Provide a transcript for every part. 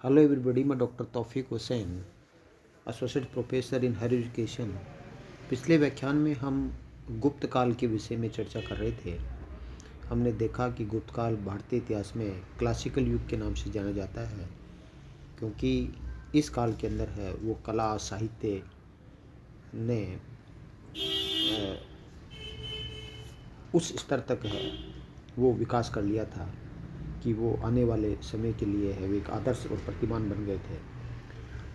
Hello everybody, मैं doctor Taufiq Hussain, associate professor in higher education. पिछले व्याख्यान में हम गुप्त काल के विषय में चर्चा कर रहे थे। हमने देखा कि गुप्त काल भारतीय इतिहास में क्लासिकल युग के नाम से जाना जाता है, क्योंकि इस काल के अंदर है वो कला साहित्य ने उस स्तर तक है वो विकास कर लिया था कि वो आने वाले समय के लिए है वो एक आदर्श और प्रतिमान बन गए थे,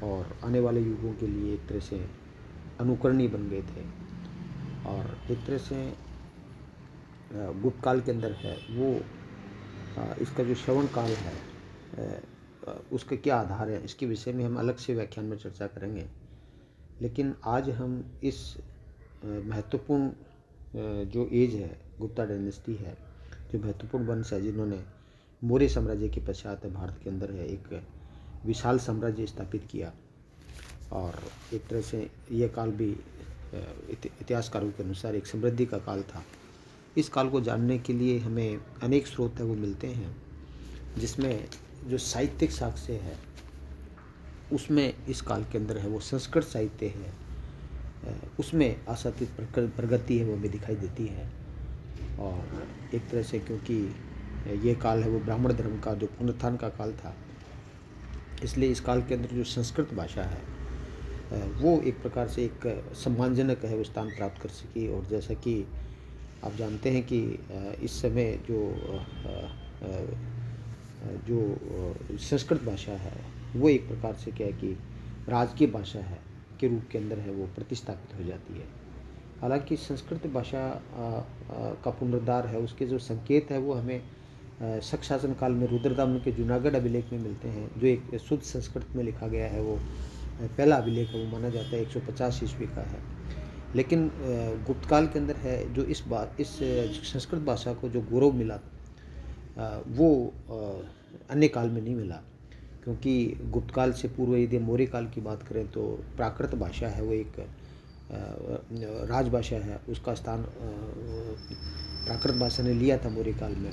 और आने वाले युगों के लिए एक तरह से अनुकरणीय बन गए थे। और एक तरह से गुप्त काल के अंदर है वो इसका जो श्रवण काल है उसका क्या आधार है, इसके विषय में हम अलग से व्याख्यान में चर्चा करेंगे। लेकिन आज हम इस महत्वपूर्ण जो एज है, गुप्ता डायनेस्टी है, जो महत्वपूर्ण वंश है जिन्होंने मौर्य साम्राज्य के पश्चात भारत के अंदर है एक विशाल साम्राज्य स्थापित किया, और एक तरह से यह काल भी इतिहासकारों के अनुसार एक समृद्धि का काल था। इस काल को जानने के लिए हमें अनेक स्रोत है वो मिलते हैं, जिसमें जो साहित्यिक साक्ष्य है उसमें इस काल के अंदर है वो संस्कृत साहित्य है, उसमें आशातीत प्रगति है वो हमें दिखाई देती है। और एक तरह से क्योंकि ये काल है वो ब्राह्मण धर्म का जो पुनरुत्थान का काल था, इसलिए इस काल के अंदर जो संस्कृत भाषा है वो एक प्रकार से एक सम्मानजनक है वो स्थान प्राप्त कर सकी। और जैसा कि आप जानते हैं कि इस समय जो संस्कृत भाषा है वो एक प्रकार से क्या है कि राजकीय भाषा है के रूप के अंदर है वो प्रतिस्थापित हो जाती है। हालांकि संस्कृत भाषा का पुनरुद्धार है, उसके जो संकेत है वो हमें शक शासन काल में रुद्रदामन के जूनागढ़ अभिलेख में मिलते हैं, जो एक शुद्ध संस्कृत में लिखा गया है। वो पहला अभिलेख है वो माना जाता है 150 ईस्वी का है। लेकिन गुप्त काल के अंदर है जो इस संस्कृत भाषा को जो गौरव मिला वो अन्य काल में नहीं मिला, क्योंकि गुप्त काल से पूर्व यदि मौर्य काल की बात करें तो प्राकृत भाषा है वो एक राजभाषा है, उसका स्थान प्राकृत भाषा ने लिया था मौर्य काल में।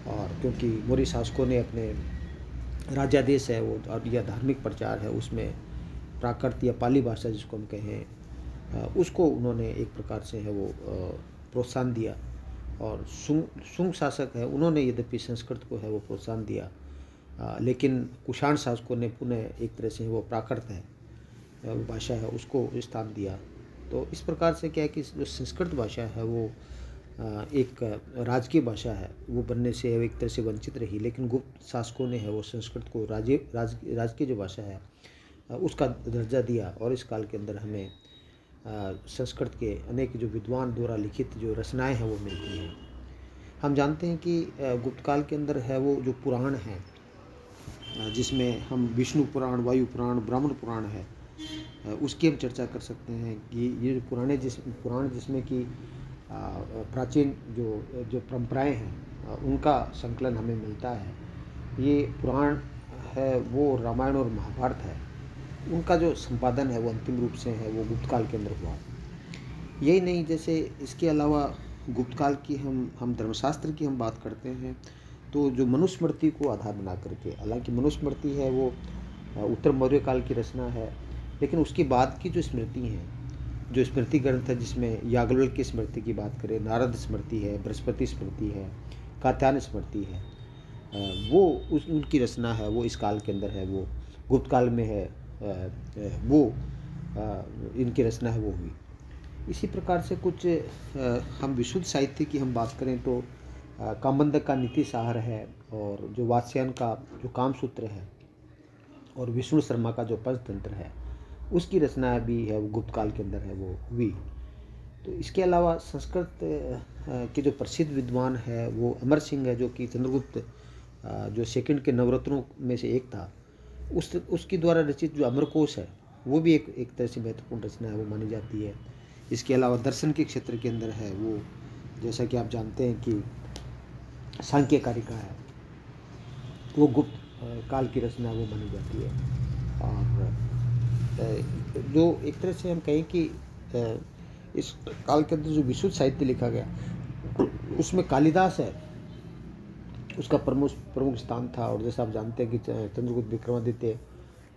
और क्योंकि मौर्य शासकों ने अपने राजादेश है वो और या धार्मिक प्रचार है उसमें प्राकृत या पाली भाषा जिसको हम कहें उसको उन्होंने एक प्रकार से है वो प्रोत्साहन दिया। और शुंग शासक है उन्होंने यद्यपि संस्कृत को है वो प्रोत्साहन दिया, लेकिन कुषाण शासकों ने पुनः एक तरह से वो प्राकृत है भाषा है उसको स्थान दिया। तो इस प्रकार से क्या है कि जो संस्कृत भाषा है वो एक राजकीय भाषा है वो बनने से एक तरह से वंचित रही, लेकिन गुप्त शासकों ने है वो संस्कृत को राजकीय जो भाषा है उसका दर्जा दिया। और इस काल के अंदर हमें संस्कृत के अनेक जो विद्वान द्वारा लिखित जो रचनाएं हैं वो मिलती हैं। हम जानते हैं कि गुप्त काल के अंदर है वो जो पुराण हैं, जिसमें हम विष्णु पुराण, वायु पुराण, ब्राह्मण पुराण है, उसकी हम चर्चा कर सकते हैं कि ये जो पुराण जिसमें कि प्राचीन जो परंपराएं हैं उनका संकलन हमें मिलता है। ये पुराण है वो रामायण और महाभारत है, उनका जो संपादन है वो अंतिम रूप से है वो गुप्त काल के अंदर हुआ। यही नहीं, जैसे इसके अलावा गुप्त काल की हम धर्मशास्त्र की हम बात करते हैं तो जो मनुस्मृति को आधार बना करके, हालांकि मनुस्मृति है वो उत्तर मौर्य काल की रचना है, लेकिन उसके बाद की जो स्मृति हैं, जो स्मृति ग्रंथ है जिसमें याज्ञवल्क्य की स्मृति की बात करें, नारद स्मृति है, बृहस्पति स्मृति है, कात्यायन स्मृति है, वो उनकी रचना है वो इस काल के अंदर है वो गुप्त काल में है वो इनकी रचना है वो हुई। इसी प्रकार से कुछ हम विशुद्ध साहित्य की हम बात करें तो कामंदक का नीति सार है, और जो वात्स्यायन का जो कामसूत्र है, और विष्णु शर्मा का जो पंचतंत्र है उसकी रचना भी है वो गुप्त काल के अंदर है वो हुई। तो इसके अलावा संस्कृत के जो प्रसिद्ध विद्वान है वो अमर सिंह है, जो कि चंद्रगुप्त जो सेकंड के नवरत्नों में से एक था, उसके द्वारा रचित जो अमरकोश है वो भी एक तरह से महत्वपूर्ण रचना है वो मानी जाती है। इसके अलावा दर्शन के क्षेत्र के अंदर है वो, जैसा कि आप जानते हैं कि सांख्य कारिका है वो गुप्त काल की रचना वो मानी जाती है। और जो एक तरह से हम कहें कि इस काल के अंदर जो विशुद्ध साहित्य लिखा गया उसमें कालिदास है उसका प्रमुख प्रमुख स्थान था। और जैसा आप जानते हैं कि चंद्रगुप्त विक्रमादित्य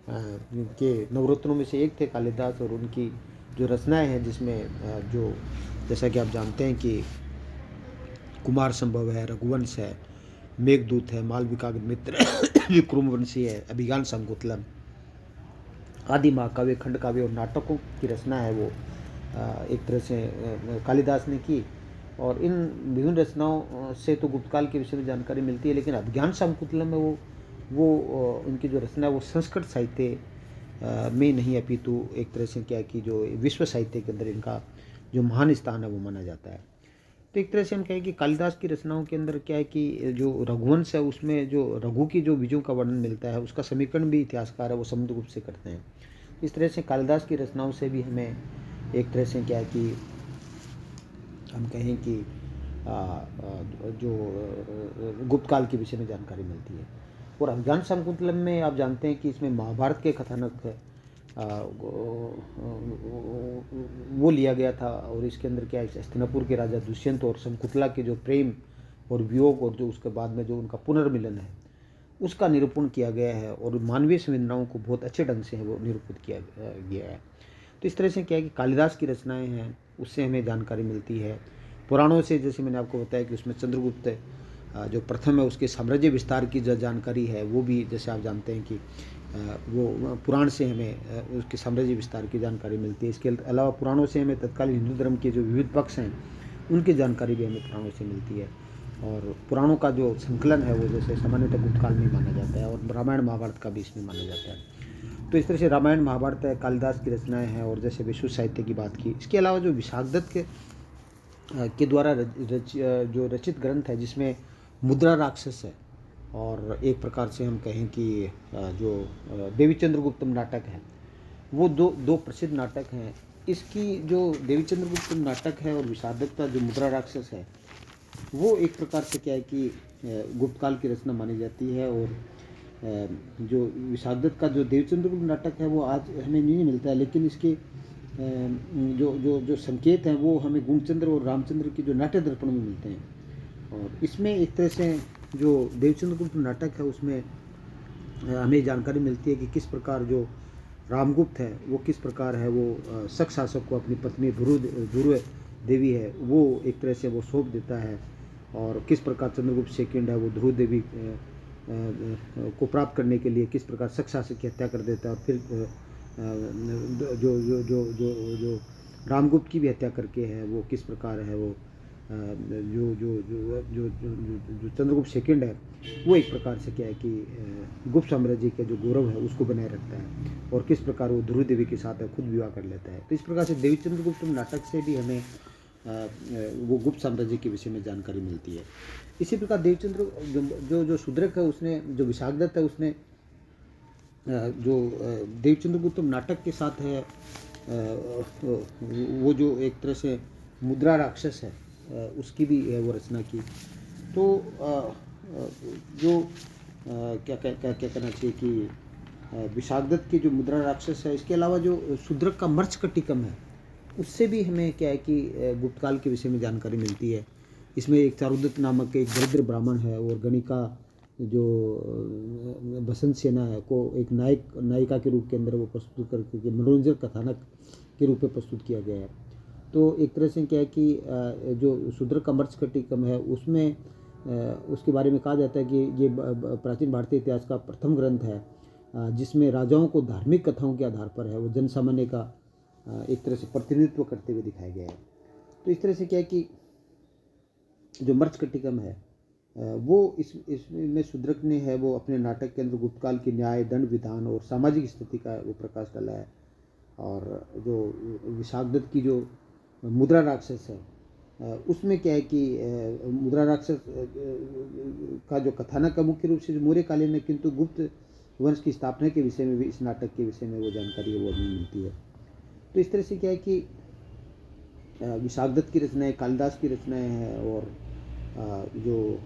के नवरत्नों में से एक थे कालिदास, और उनकी जो रचनाएं हैं जिसमें जो जैसा कि आप जानते हैं कि कुमार संभव है, रघुवंश है, मेघदूत है, मालविकाग्निमित्र है, विक्रमवंशी है, अभिज्ञान शाकुंतलम आदि महाकाव्य, खंड काव्य और नाटकों की रचना है वो एक तरह से कालिदास ने की। और इन विभिन्न रचनाओं से तो गुप्तकाल के विषय में जानकारी मिलती है, लेकिन अभिज्ञान शाकुंतलम में वो उनकी जो रचना है वो संस्कृत साहित्य में नहीं, अपितु एक तरह से क्या है कि जो विश्व साहित्य के अंदर इनका जो महान स्थान है वो माना जाता है। तो एक तरह से हम कहें कि कालिदास की रचनाओं के अंदर क्या है कि जो रघुवंश है उसमें जो रघु की जो विजयों का वर्णन मिलता है उसका समीकरण भी इतिहासकार है वो समुद्रगुप्त से करते हैं। इस तरह से कालिदास की रचनाओं से भी हमें एक तरह से क्या है कि हम कहें कि जो गुप्त काल के विषय में जानकारी मिलती है। और अभिज्ञान शाकुंतलम में आप जानते हैं कि इसमें महाभारत के कथानक वो लिया गया था। और इसके अंदर क्या है, हस्तिनापुर के राजा दुष्यंत और शकुंतला के जो प्रेम और वियोग और जो उसके बाद में जो उनका पुनर्मिलन है उसका निरूपण किया गया है, और मानवीय संवेदनाओं को बहुत अच्छे ढंग से वो निरूपित किया गया है। तो इस तरह से क्या है कि कालिदास की रचनाएं हैं उससे हमें जानकारी मिलती है। पुराणों से जैसे मैंने आपको बताया कि उसमें चंद्रगुप्त जो प्रथम है उसके साम्राज्य विस्तार की जो जानकारी है वो भी जैसे आप जानते हैं कि वो पुराण से हमें उसके साम्राज्य विस्तार की जानकारी मिलती है। इसके अलावा पुराणों से हमें तत्कालीन हिंदू धर्म के जो विविध पक्ष हैं उनकी जानकारी भी हमें पुराणों से मिलती है। और पुराणों का जो संकलन है वो जैसे सामान्यतः गुप्तकाल में माना जाता है, और रामायण महाभारत का भी इसमें माना जाता है। तो इस तरह से रामायण महाभारत है, कालिदास की रचनाएं हैं। और जैसे विश्व साहित्य की बात की, इसके अलावा जो विशाखदत्त के द्वारा जो रचित ग्रंथ है जिसमें मुद्रा राक्षस है, और एक प्रकार से हम कहें कि जो देवी चंद्रगुप्तम नाटक है वो दो प्रसिद्ध नाटक हैं। इसकी जो देवी चंद्रगुप्तम नाटक है और विशाखदत्त का जो मुद्रा राक्षस है वो एक प्रकार से क्या है कि गुप्तकाल की रचना मानी जाती है। और जो विशाखदत्त का जो देवी चंद्रगुप्त नाटक है वो आज हमें नहीं मिलता है, लेकिन इसके जो जो जो संकेत हैं वो हमें गुणचंद्र और रामचंद्र की जो नाट्य दर्पण में मिलते हैं। और इसमें एक तरह से जो देवचंद्रगुप्त नाटक है उसमें हमें जानकारी मिलती है कि किस प्रकार जो रामगुप्त है वो किस प्रकार है वो शक शासक को अपनी पत्नी ध्रुव देवी है वो एक तरह से वो सौंप देता है, और किस प्रकार चंद्रगुप्त सेकंड है वो ध्रुव देवी को प्राप्त करने के लिए किस प्रकार शक शासक की हत्या कर देता है, और फिर जो जो जो जो जो रामगुप्त की भी हत्या करके है वो किस प्रकार है वो जो जो जो जो जो चंद्रगुप्त सेकंड है वो एक प्रकार से क्या है कि गुप्त साम्राज्य के जो गौरव है उसको बनाए रखता है, और किस प्रकार वो ध्रुव देवी के साथ खुद विवाह कर लेता है। तो इस प्रकार से देवी चंद्रगुप्त नाटक से भी हमें वो गुप्त साम्राज्य के विषय में जानकारी मिलती है। इसी प्रकार देवचंद्र जो जो शूद्रक है उसने जो विशाखदत्त है उसने जो देवचंद्रगुप्त नाटक के साथ है वो जो एक तरह से मुद्रा राक्षस है उसकी भी वो रचना की। तो जो क्या कहना चाहिए कि विशाखदत्त की जो मुद्रा राक्षस है, इसके अलावा जो शूद्रक का मर्चकटिकम है उससे भी हमें क्या है कि गुप्तकाल के विषय में जानकारी मिलती है। इसमें एक चारुदत्त नामक एक दरिद्र ब्राह्मण है और गणिका जो बसंत सेना है को एक नायिका के रूप के अंदर वो प्रस्तुत करके मनोरंजक कथानक के रूप में प्रस्तुत किया गया है। तो एक तरह से क्या है कि जो शूद्रक का मर्चकटिकम है उसमें उसके बारे में कहा जाता है कि ये प्राचीन भारतीय इतिहास का प्रथम ग्रंथ है जिसमें राजाओं को धार्मिक कथाओं के आधार पर है वो जन सामान्य का एक तरह से प्रतिनिधित्व करते हुए दिखाया गया है। तो इस तरह से क्या है कि जो मर्चकटिकम है वो इसमें शूद्रक ने है वो अपने नाटक के अंदर गुप्तकाल की न्याय दंड विधान और सामाजिक स्थिति का वो प्रकाश डाला है। और जो विशाखदत्त की जो मुद्रा राक्षस है उसमें क्या है कि मुद्रा राक्षस का जो कथानक है मुख्य रूप से मौर्यकालीन है, किंतु गुप्त वंश की स्थापना के विषय में भी इस नाटक के विषय में वो जानकारी है वो हमें मिलती है। तो इस तरह से क्या है कि विशाखदत्त की रचनाएं कालिदास की रचनाएं हैं, और जो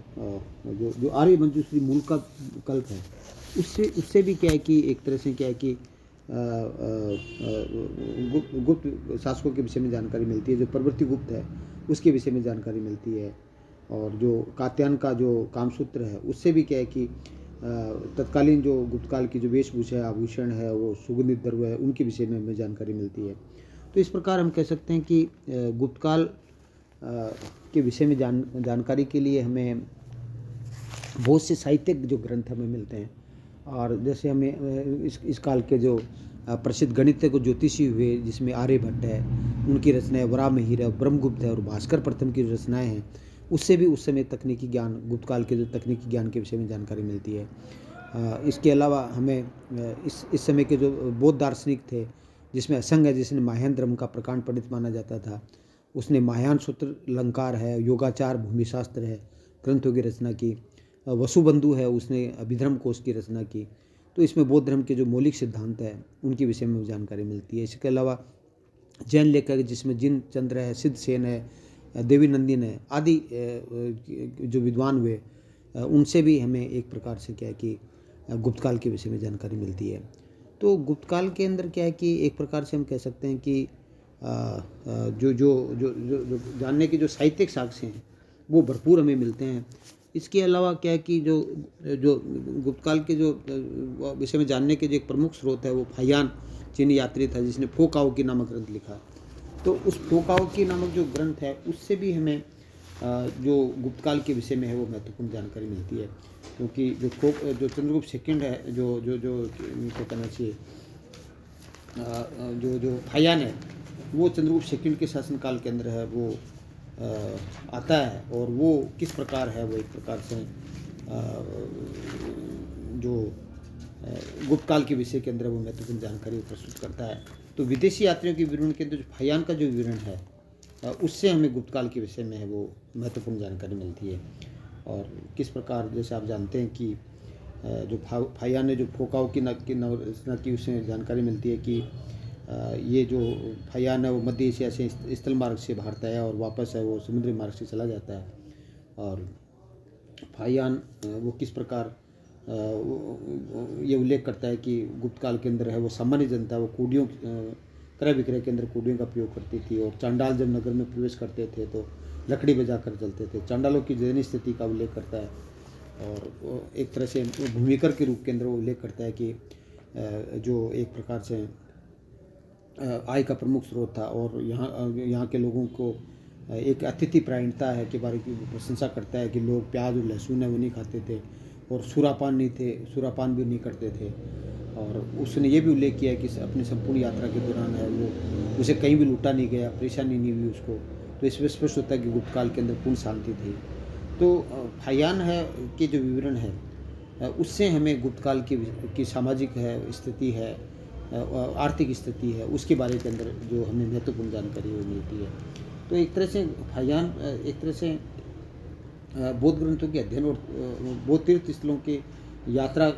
जो जो आर्य मंजूश्री मूल का कल्प है उससे भी क्या है कि एक तरह से क्या है कि गुप्त शासकों के विषय में जानकारी मिलती है। जो परवर्ती गुप्त है उसके विषय में जानकारी मिलती है। और जो कात्यायन का जो कामसूत्र है उससे भी क्या है कि तत्कालीन जो गुप्त काल की जो वेशभूषा है, आभूषण है, वो सुगंधित द्रव्य है, उनके विषय में हमें जानकारी मिलती है। तो इस प्रकार हम कह सकते हैं कि गुप्त काल के विषय में जानकारी के लिए हमें बहुत से साहित्यिक जो ग्रंथ हमें मिलते हैं। और जैसे हमें इस काल के जो प्रसिद्ध गणितज्ञ को ज्योतिषी हुए, जिसमें आर्यभट्ट है, उनकी रचनाएं, वराहमिहिर है, ब्रह्मगुप्त है और भास्कर प्रथम की जो रचनाएं हैं, उससे भी उस समय तकनीकी ज्ञान, गुप्त काल के जो तकनीकी ज्ञान के विषय में जानकारी मिलती है। इसके अलावा हमें इस समय के जो बौद्ध दार्शनिक थे, जिसमें असंग है, जिसने महायान धर्म का प्रकांड पंडित माना जाता था, उसने महायान सूत्र, अलंकार है, योगाचार, भूमिशास्त्र है, ग्रंथों की रचना की। वसुबंधु है, उसने अभिधर्म कोश की रचना की। तो इसमें बौद्ध धर्म के जो मौलिक सिद्धांत है उनके विषय में जानकारी मिलती है। इसके अलावा जैन लेखक, जिसमें जिन चंद्र है, सिद्ध सेन है, देवी नंदिन है आदि जो विद्वान हुए, उनसे भी हमें एक प्रकार से क्या है कि गुप्त काल के विषय में जानकारी मिलती है। तो गुप्त काल के अंदर क्या है कि एक प्रकार से हम कह सकते हैं कि जो जो जो जो जो जानने के जो साहित्यिक साक्ष्य हैं वो भरपूर हमें मिलते हैं। इसके अलावा क्या है कि जो जो गुप्त काल के जो विषय में जानने के जो एक प्रमुख स्रोत है, वो फाहियान चीनी यात्री था, जिसने फोकाओ की नामक ग्रंथ लिखा। तो उस फोकाओ की नामक जो ग्रंथ है उससे भी हमें जो गुप्त काल के विषय में है वो महत्वपूर्ण जानकारी मिलती है। क्योंकि जो चंद्रगुप्त सेकंड है, जो जो जो इनको कहना चाहिए, जो जो फाहियान है, वो चंद्रगुप्त सेकंड के शासनकाल के अंदर है वो आता है। और वो किस प्रकार है, वो एक प्रकार से जो गुप्त काल के विषय के अंदर वो महत्वपूर्ण जानकारी प्रस्तुत करता है। तो विदेशी यात्रियों के विवरण के अंदर जो फाहियान का जो विवरण है, उससे हमें गुप्त काल के विषय में है वो महत्वपूर्ण जानकारी मिलती है। और किस प्रकार, जैसे आप जानते हैं कि जो फाहियान ने जो फोकाओ की रचना की, उससे जानकारी मिलती है कि ये जो फाहियान है वो मध्य एशिया से स्थल मार्ग से भारत आया और वापस है वो समुद्री मार्ग से चला जाता है। और फाहियान वो किस प्रकार ये उल्लेख करता है कि गुप्त काल के अंदर है वो सामान्य जनता वो कूडियों, क्रय विक्रय के अंदर कूडियों का प्रयोग करती थी। और चांडाल जब नगर में प्रवेश करते थे तो लकड़ी बजा कर चलते थे। चांडालों की दयनीय स्थिति का उल्लेख करता है। और एक तरह से भूमिकर के रूप के अंदर वो उल्लेख करता है कि जो एक प्रकार से आय का प्रमुख स्रोत था। और यहाँ के लोगों को एक अतिथि परायणता है के बारे की प्रशंसा करता है कि लोग प्याज और लहसुन है वो नहीं खाते थे, और सुरापान भी नहीं करते थे। और उसने ये भी उल्लेख किया है कि अपनी संपूर्ण यात्रा के दौरान है वो उसे कहीं भी लूटा नहीं गया, परेशानी नहीं हुई उसको। तो इसमें स्पष्ट होता है कि गुप्त काल के अंदर पूर्ण शांति थी। तो फाहियान है के जो विवरण है उससे हमें गुप्त काल की सामाजिक है स्थिति है, आर्थिक स्थिति है, उसके बारे के अंदर जो हमें महत्वपूर्ण जानकारी वो मिलती है। तो एक तरह से फाहियान एक तरह से बौद्ध ग्रंथों के अध्ययन और बौद्ध तीर्थ स्थलों के यात्रा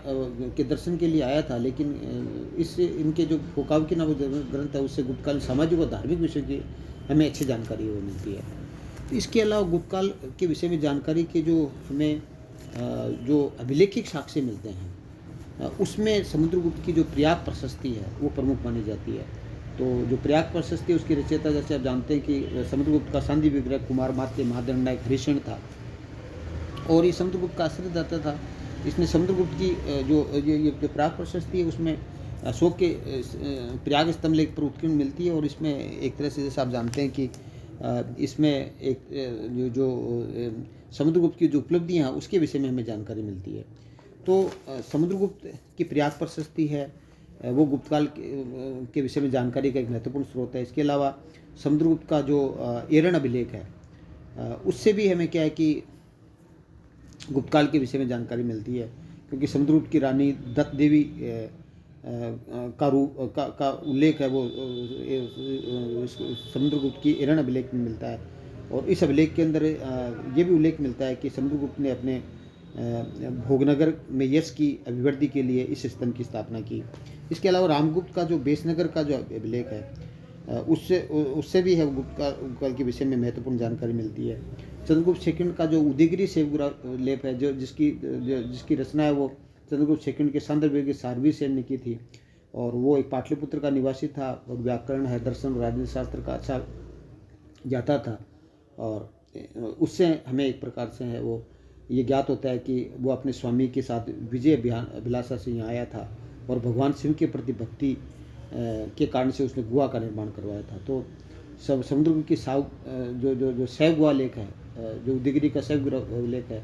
के दर्शन के लिए आया था। लेकिन इससे इनके जो फोकाव की नामक ग्रंथ है उससे गुप्त काल सामाजिक और धार्मिक विषय की हमें अच्छी जानकारी वो मिलती है। तो इसके अलावा गुप्त काल के विषय में जानकारी के जो हमें जो अभिलेखिक साक्ष्य मिलते हैं, उसमें समुद्रगुप्त की जो प्रयाग प्रशस्ति है वो प्रमुख मानी जाती है। तो जो प्रयाग प्रशस्ति उसकी रचयिता, जैसे आप जानते हैं कि समुद्रगुप्त का सांदी विग्रह कुमार मात्य महादंडा एक हरिशण था, और ये समुद्रगुप्त का आश्रयदाता था। इसने समुद्रगुप्त की ये जो प्रयाग प्रशस्ति है उसमें अशोक के प्रयाग स्तंभ लेख पर उत्कीर्ण मिलती है। और इसमें एक तरह से जैसे आप जानते हैं कि इसमें एक जो समुद्रगुप्त की जो उपलब्धियाँ हैं उसके विषय में हमें जानकारी मिलती है। तो समुद्रगुप्त की प्रयाग प्रशस्ति है वो गुप्त काल के विषय में जानकारी का एक महत्वपूर्ण स्रोत है। इसके अलावा समुद्रगुप्त का जो एरन अभिलेख है उससे भी हमें क्या है कि गुप्त काल के विषय में जानकारी मिलती है। क्योंकि समुद्रगुप्त की रानी दत्त देवी का उल्लेख है वो समुद्रगुप्त की एरन अभिलेख में मिलता है। और इस अभिलेख के अंदर ये भी उल्लेख मिलता है कि समुद्रगुप्त ने अपने भोगनगर में यश की अभिवृद्धि के लिए इस स्तंभ की स्थापना की। इसके अलावा रामगुप्त का जो बेसनगर का जो अभिलेख है उससे भी है गुप्त काल के विषय में महत्वपूर्ण जानकारी मिलती है। चंद्रगुप्त सेकंड का जो उदयगिरी लेप है जो जिसकी रचना है वो चंद्रगुप्त सेकंड के सांदरबेग के सारवी सेन ने की थी। और वो एक पाटलिपुत्र का निवासी था और व्याकरण है, दर्शन और राजनीति शास्त्र का अच्छा ज्ञाता था। और उससे हमें एक प्रकार से है वो ये ज्ञात होता है कि वो अपने स्वामी के साथ विजय अभिलाषा से यहाँ आया था और भगवान शिव के प्रति भक्ति के कारण से उसने गुहा का निर्माण करवाया था। तो समुद्रगुप्त की जो शैव गुहा लेख है, जो उदयगिरि का शैव लेख है,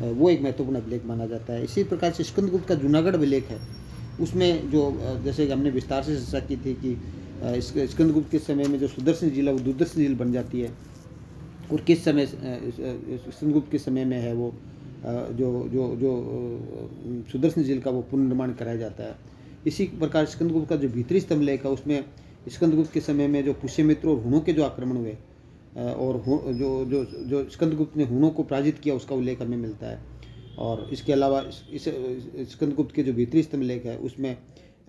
वो एक महत्वपूर्ण अभिलेख माना जाता है। इसी प्रकार से स्कंदगुप्त का जूनागढ़ अभिलेख है, उसमें जो जैसे कि हमने विस्तार से चर्चा की थी कि स्कंदगुप्त के समय में जो सुदर्शन झील है वो दुर्दर्शन झील बन जाती है, और किस समय स्कंदगुप्त के समय में है वो जो जो जो सुदर्शन झील का वो पुनर्निर्माण कराया जाता है। इसी प्रकार स्कंदगुप्त का जो भीतरी स्तंभ लेख है उसमें स्कंदगुप्त के समय में जो पुष्यमित्र और हुणों के जो आक्रमण हुए और जो जो जो स्कंदगुप्त ने हुणों को पराजित किया उसका उल्लेख हमें मिलता है। और इसके अलावा इस स्कंदगुप्त के जो भीतरी स्तंभ लेख है उसमें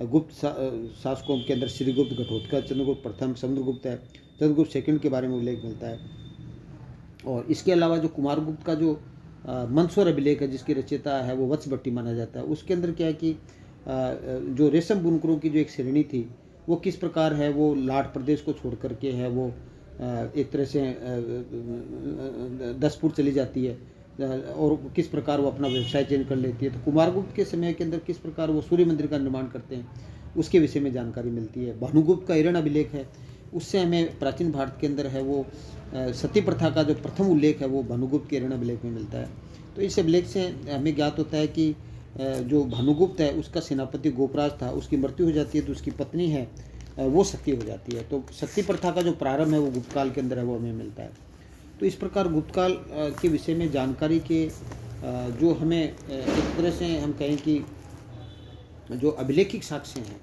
गुप्त शासकों के अंदर श्रीगुप्त, घटोत्कच, चंद्रगुप्त प्रथम, समुद्रगुप्त है, चंद्रगुप्त सेकंड के बारे में उल्लेख मिलता है। और इसके अलावा जो कुमारगुप्त का जो मंदसौर अभिलेख है जिसकी रचयिता है वो वत्सभट्टी माना जाता है, उसके अंदर क्या है कि जो रेशम बुनकरों की जो एक श्रेणी थी वो किस प्रकार है वो लाट प्रदेश को छोड़ करके है वो एक तरह से दसपुर चली जाती है और किस प्रकार वो अपना व्यवसाय चेंज कर लेती है। तो कुमारगुप्त के समय के अंदर किस प्रकार वो सूर्य मंदिर का निर्माण करते हैं उसके विषय में जानकारी मिलती है। भानुगुप्त का हिरण अभिलेख है, उससे हमें प्राचीन भारत के अंदर है वो सती प्रथा का जो प्रथम उल्लेख है वो भानुगुप्त के हिरण अभिलेख में मिलता है। तो इस अभिलेख से हमें ज्ञात होता है कि जो भानुगुप्त है उसका सेनापति गोपराज था, उसकी मृत्यु हो जाती है तो उसकी पत्नी है वो सती हो जाती है। तो सती प्रथा का जो प्रारंभ है वो गुप्त काल के अंदर है वो हमें मिलता है। तो इस प्रकार गुप्त काल के विषय में जानकारी के जो हमें एक तरह से हम कहें कि जो अभिलेखिक साक्ष्य हैं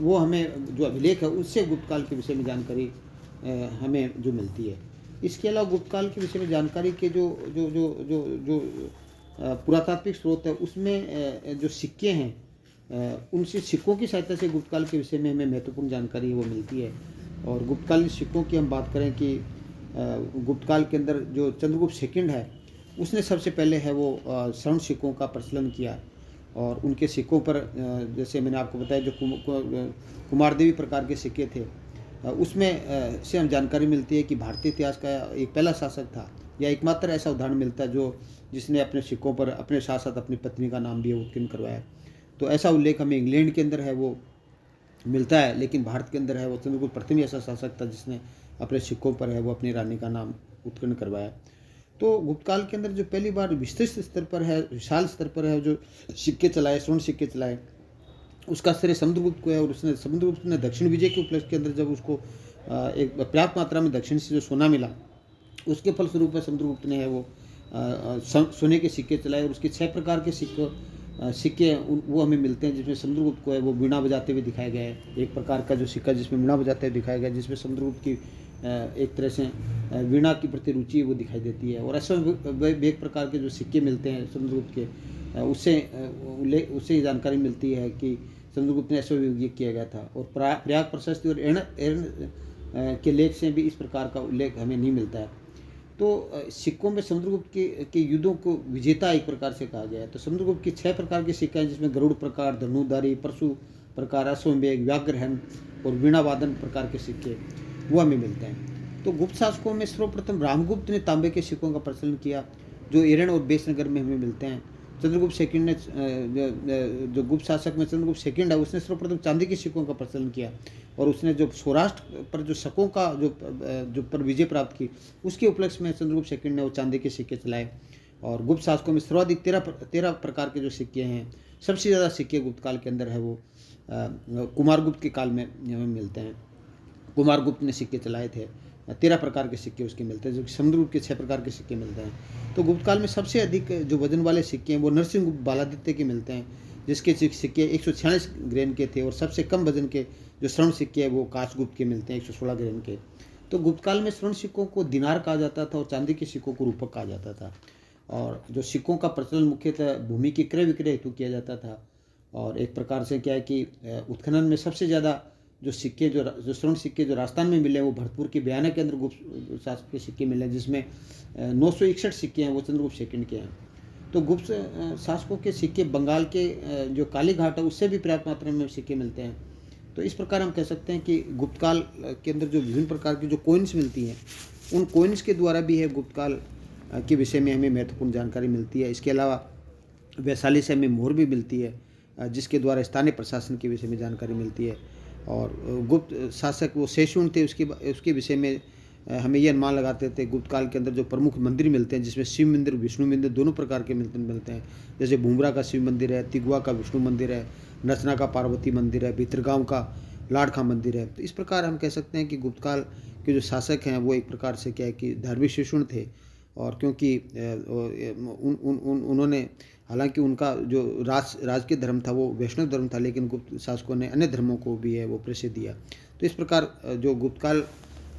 वो हमें जो अभिलेख है उससे गुप्त काल के विषय में जानकारी हमें जो मिलती है। इसके अलावा गुप्त काल के विषय में जानकारी के जो जो जो जो जो पुरातात्विक स्रोत है उसमें जो सिक्के हैं उनसे सिक्कों की सहायता से गुप्त काल के विषय में हमें महत्वपूर्ण जानकारी वो मिलती है। और गुप्तकालीन सिक्कों की हम बात करें कि गुप्त काल के अंदर जो चंद्रगुप्त सेकंड है उसने सबसे पहले है वो स्वर्ण सिक्कों का प्रचलन किया और उनके सिक्कों पर जैसे मैंने आपको बताया जो कुमारदेवी प्रकार के सिक्के थे उसमें से हम जानकारी मिलती है कि भारतीय इतिहास का एक पहला शासक था या एकमात्र ऐसा उदाहरण मिलता है जो जिसने अपने सिक्कों पर अपने साथ साथ अपनी पत्नी का नाम भी उत्कीर्ण करवाया। तो ऐसा उल्लेख हमें इंग्लैंड के अंदर है वो मिलता है, लेकिन भारत के अंदर है वो चंद्रगुप्त प्रथम ऐसा शासक था जिसने अपने सिक्कों पर है वो अपनी रानी का नाम उत्कीर्ण करवाया। तो गुप्त काल के अंदर जो पहली बार विस्तृत स्तर पर है, विशाल स्तर पर है जो सिक्के चलाए, स्वर्ण सिक्के चलाए, उसका श्रेय समुद्रगुप्त को है। और उसने समुद्रगुप्त ने दक्षिण विजय के उपलक्ष्य के अंदर जब उसको एक पर्याप्त मात्रा में दक्षिण से जो सोना मिला उसके फलस्वरूप समुद्रगुप्त ने है वो सोने के सिक्के चलाए और उसके 6 प्रकार के सिक्के वो हमें मिलते हैं जिसमें समुद्रगुप्त को है वो वीणा बजाते हुए दिखाया गया है। एक प्रकार का जो सिक्का जिसमें वीणा बजाते हुए दिखाया गया है जिसमें समुद्रगुप्त की एक तरह से वीणा की प्रति रुचि वो दिखाई देती है। और ऐसे एक प्रकार के जो सिक्के मिलते हैं समुद्रगुप्त के उससे जानकारी मिलती है कि समुद्रगुप्त ने ऐसा उल्लेख किया गया था। और प्रयाग प्रशस्ति और एरण के लेख से भी इस प्रकार का उल्लेख हमें नहीं मिलता है। तो सिक्कों में समुद्रगुप्त के युद्धों को विजेता एक प्रकार से कहा गया है। तो समुद्रगुप्त की 6 प्रकार के सिक्के हैं जिसमें गरुड़ प्रकार, धनुधारी, परशु प्रकार, अश्वमेघ, व्याघ्रहन और वीणावादन प्रकार के सिक्के वो हमें मिलते हैं। तो गुप्त शासकों में सर्वप्रथम रामगुप्त ने तांबे के सिक्कों का प्रचलन किया जो एरण और बेसनगर में हमें मिलते हैं। चंद्रगुप्त सेकंड ने जो गुप्त शासक में चंद्रगुप्त सेकंड है उसने सर्वप्रथम चांदी के सिक्कों का प्रचलन किया और उसने जो सौराष्ट्र पर जो शकों का जो पर विजय प्राप्त की उसके उपलक्ष्य में चंद्रगुप्त सेकंड ने वो चांदी के सिक्के चलाए। और गुप्त शासकों में सर्वाधिक 13 प्रकार के जो सिक्के हैं, सबसे ज़्यादा सिक्के गुप्त काल के अंदर है वो कुमारगुप्त के काल में हमें मिलते हैं। कुमारगुप्त ने सिक्के चलाए थे, 13 प्रकार के सिक्के उसके मिलते हैं, जो समुद्रगुप्त के 6 प्रकार के सिक्के मिलते हैं। तो गुप्त काल में सबसे अधिक जो वजन वाले सिक्के हैं वो नरसिंहगुप्त बालादित्य के मिलते हैं जिसके सिक्के 146 ग्रेन के थे। और सबसे कम वजन के जो स्वर्ण सिक्के हैं वो काशगुप्त के मिलते हैं 116 ग्रेन के। तो गुप्त काल में स्वर्ण सिक्कों को दिनार कहा जाता था और चांदी के सिक्कों को रूपक कहा जाता था। और जो सिक्कों का प्रचलन मुख्यतः भूमि के क्रय विक्रय हेतु किया जाता था। और एक प्रकार से क्या है कि उत्खनन में सबसे ज़्यादा जो सिक्के जो स्वर्ण सिक्के जो राजस्थान में मिले वो भरतपुर के बयाना के अंदर गुप्त शासक के सिक्के मिले जिसमें 961 सिक्के हैं वो चंद्रगुप्त सेकंड के हैं। तो गुप्त शासकों के सिक्के बंगाल के जो काली घाट है उससे भी पर्याप्त मात्रा में सिक्के मिलते हैं। तो इस प्रकार हम कह सकते हैं कि गुप्त काल के अंदर जो विभिन्न प्रकार की जो कॉइन्स मिलती हैं, उन कॉइन्स के द्वारा भी है गुप्त काल के विषय में हमें महत्वपूर्ण जानकारी मिलती है। इसके अलावा वैशाली से हमें मोहर भी मिलती है, जिसके द्वारा स्थानीय प्रशासन के विषय में जानकारी मिलती है। और गुप्त शासक वो शेषूण थे, उसके विषय में हमें ये अनुमान लगाते थे। गुप्त काल के अंदर जो प्रमुख मंदिर मिलते हैं, जिसमें शिव मंदिर, विष्णु मंदिर दोनों प्रकार के मिलते हैं। जैसे भूमरा का शिव मंदिर है, तिगवा का विष्णु मंदिर है, नचना का पार्वती मंदिर है, भितरगांव का लाड़खा मंदिर है। तो इस प्रकार हम कह सकते हैं कि गुप्त काल के जो शासक हैं वो एक प्रकार से क्या है कि धार्मिक शेषूण थे। और क्योंकि उन्होंने, हालांकि उनका जो राज के धर्म था वो वैष्णव धर्म था, लेकिन गुप्त शासकों ने अन्य धर्मों को भी है वो प्रसिद्ध दिया। तो इस प्रकार जो गुप्त काल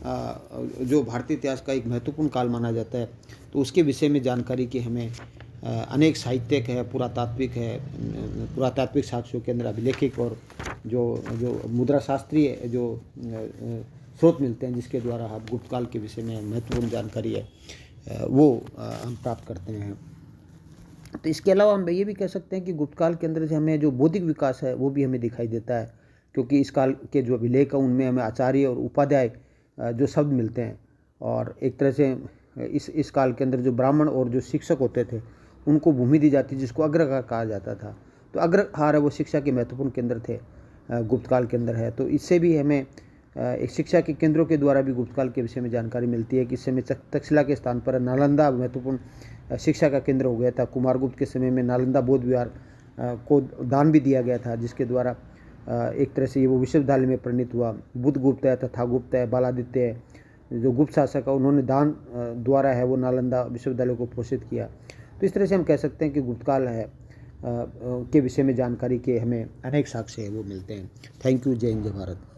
जो भारतीय इतिहास का एक महत्वपूर्ण काल माना जाता है, तो उसके विषय में जानकारी की हमें अनेक साहित्यिक है, पुरातात्विक साक्ष्यों के अंदर अभिलेखिक और जो मुद्रा शास्त्रीय जो स्रोत मिलते हैं, जिसके द्वारा हम गुप्त काल के विषय में महत्वपूर्ण जानकारी है वो हम प्राप्त करते हैं। तो इसके अलावा हम ये भी कह सकते हैं कि गुप्त काल के अंदर से हमें जो बौद्धिक विकास है वो भी हमें दिखाई देता है, क्योंकि इस काल के जो अभिलेख हैं उनमें हमें आचार्य और उपाध्याय जो शब्द मिलते हैं। और एक तरह से इस काल के अंदर जो ब्राह्मण और जो शिक्षक होते थे उनको भूमि दी जाती, जिसको अग्रहार कहा जाता था। तो अग्रहार है वो शिक्षा के महत्वपूर्ण केंद्र थे, गुप्त काल के अंदर है। तो इससे भी हमें एक शिक्षा के केंद्रों के द्वारा भी गुप्त काल के विषय में जानकारी मिलती है कि इस समय तक्षशिला के स्थान पर नालंदा महत्वपूर्ण शिक्षा का केंद्र हो गया था। कुमारगुप्त के समय में नालंदा बौद्ध विहार को दान भी दिया गया था, जिसके द्वारा एक तरह से वो विश्वविद्यालय में परिणित हुआ। बुद्धगुप्त है, तथागुप्त है, बालादित्य है, जो गुप्त शासक है, उन्होंने दान द्वारा है वो नालंदा विश्वविद्यालय को पोषित किया। तो इस तरह से हम कह सकते हैं कि गुप्त काल है के विषय में जानकारी के हमें अनेक साक्ष्य है वो मिलते हैं। Thank you. जय हिंद, जय भारत।